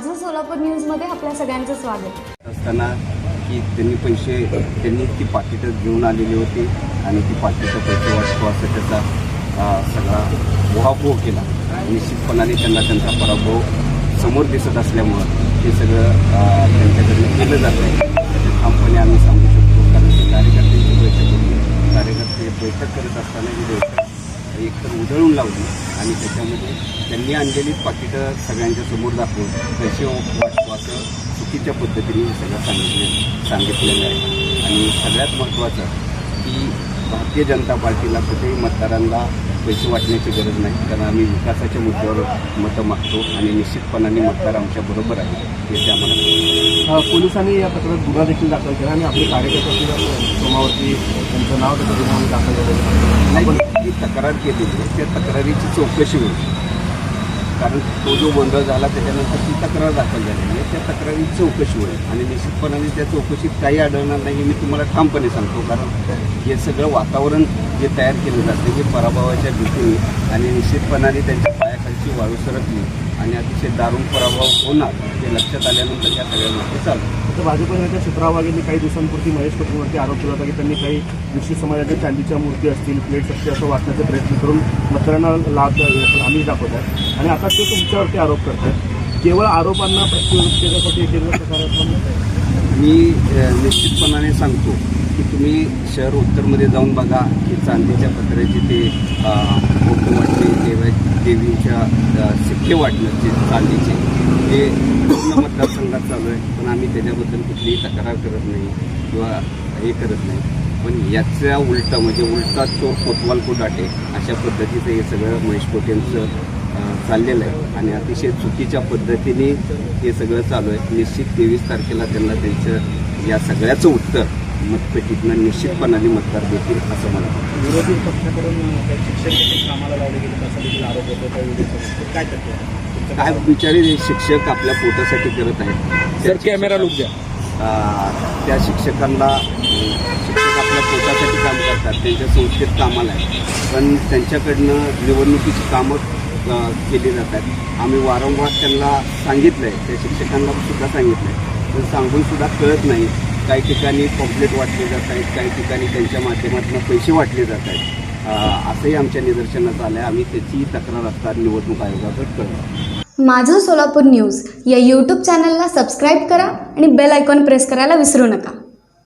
माझं सोलापूर न्यूजमध्ये आपल्या सगळ्यांचं स्वागत असताना की त्यांनी ती पाकिटं घेऊन आलेली होती आणि ती पाकिटं पैसे वाटतो असं त्याचा सगळा उहापोह केला. निश्चितपणाने त्यांना त्यांचा पराभव समोर दिसत असल्यामुळं हे सगळं त्यांच्याकडे केलं जातं आहे. ठामपणे आम्ही सांगू शकतो, कारण की कार्यकर्त्यांची बैठक होती. कार्यकर्ते बैठक करत असताना ही बैठक एकतर उधळून लावली आणि त्याच्यामध्ये त्यांनी आणलेली पाकिटं सगळ्यांच्या समोर दाखवून पैसे वाटतो असं चुकीच्या पद्धतीने हे सगळं सांगितलेलं आहे. आणि सगळ्यात महत्त्वाचं की भारतीय जनता पार्टीला कुठेही मतदारांना पैसे वाटण्याची गरज नाही, कारण आम्ही विकासाच्या मुद्द्यावर मतं मागतो आणि निश्चितपणाने मतदार आमच्या बरोबर आहे हे ते आम्हाला. पोलिसांनी या प्रकरणात गुन्हा देखील दाखल केला आणि आपले कार्यकर्ते सोमावरती त्यांचं नाव त्याच्या गुन्ह्यामध्ये दाखल झालं. आपण जी तक्रार केलेली आहे त्या तक्रारीची चौकशी होईल, कारण तो जो गोंधळ झाला त्याच्यानंतर ती तक्रार दाखल झालेली आहे. त्या तक्रारीची चौकशी होईल आणि निश्चितपणाने त्या चौकशीत काही आढळणार नाही मी तुम्हाला ठामपणे सांगतो, कारण हे सगळं वातावरण जे तयार केलं जातं हे पराभवाच्या भीतीने आणि निश्चितपणाने त्यांच्या पायाखालची वाळू सरकली आणि अतिशय दारुण पराभव होणार हे लक्षात आल्यानंतर या सगळ्या गोष्टी चालू. तर भाजप नेत्या सुप्रिया वाघ यांनी काही दिवसांपूर्वी महेश पटेलवरती आरोप केला होता की त्यांनी काही विशिष्ट समाजाच्या चांदीच्या मूर्ती असतील, प्लेट्स असतील असं वाटण्याचा प्रयत्न करून मतदारांना लाभ आम्ही दाखवत आहे आणि आता ते तुमच्यावरती आरोप करतात. केवळ आरोपांना प्रत्युत्तरासाठी सकारात्मक मी निश्चितपणाने सांगतो की तुम्ही शहर उत्तरमध्ये जाऊन बघा की चांदीच्या पत्र्याचे ते फोटो वाटले, देवीच्या सिक्के वाटण्याचे चांदीचे हे पूर्ण मतदारसंघात चालू आहे. पण आम्ही त्याच्याबद्दल कुठलीही तक्रार करत नाही किंवा हे करत नाही. पण याच्या उलटं म्हणजे उलटा चोर कोतवाल को डाटे अशा पद्धतीचं हे सगळं महेश पटेलचं चाललेलं आहे आणि अतिशय चुकीच्या पद्धतीने हे सगळं चालू आहे. निश्चित 23 तारखेला त्यांना त्यांचं या सगळ्याचं उत्तर मतपेटीतनं निश्चितपणाने मतदार देतील असं मला वाटतं. विरोधी पक्षाकडून शिक्षक कामाला लावले गेले असा देखील आरोप होतो. काय बिचारे शिक्षक आपल्या पोटासाठी करत आहेत. सर कॅमेरा लुक द्या. त्या शिक्षक आपल्या पोटासाठी काम करतात, त्यांच्या संस्थेत कामाला आहे, पण त्यांच्याकडनं निवडणुकीची कामं केली जातात. आम्ही वारंवार त्यांना सांगितलं आहे, त्या शिक्षकांना सुद्धा सांगितलं आहे, पण सांगूनसुद्धा कळत नाही. काही ठिकाणी पॉम्पलेट वाटले जात आहेत, काही ठिकाणी त्यांच्या माध्यमातून पैसे वाटले जात आहेत. असंही आमच्या निदर्शनास आलं आहे. आम्ही त्याची तक्रार असतात निवडणूक आयोगाकडे करतो. माझं सोलापूर न्यूज या यूट्यूब चॅनलला सबस्क्राईब करा आणि बेल आयकॉन प्रेस करायला विसरू नका.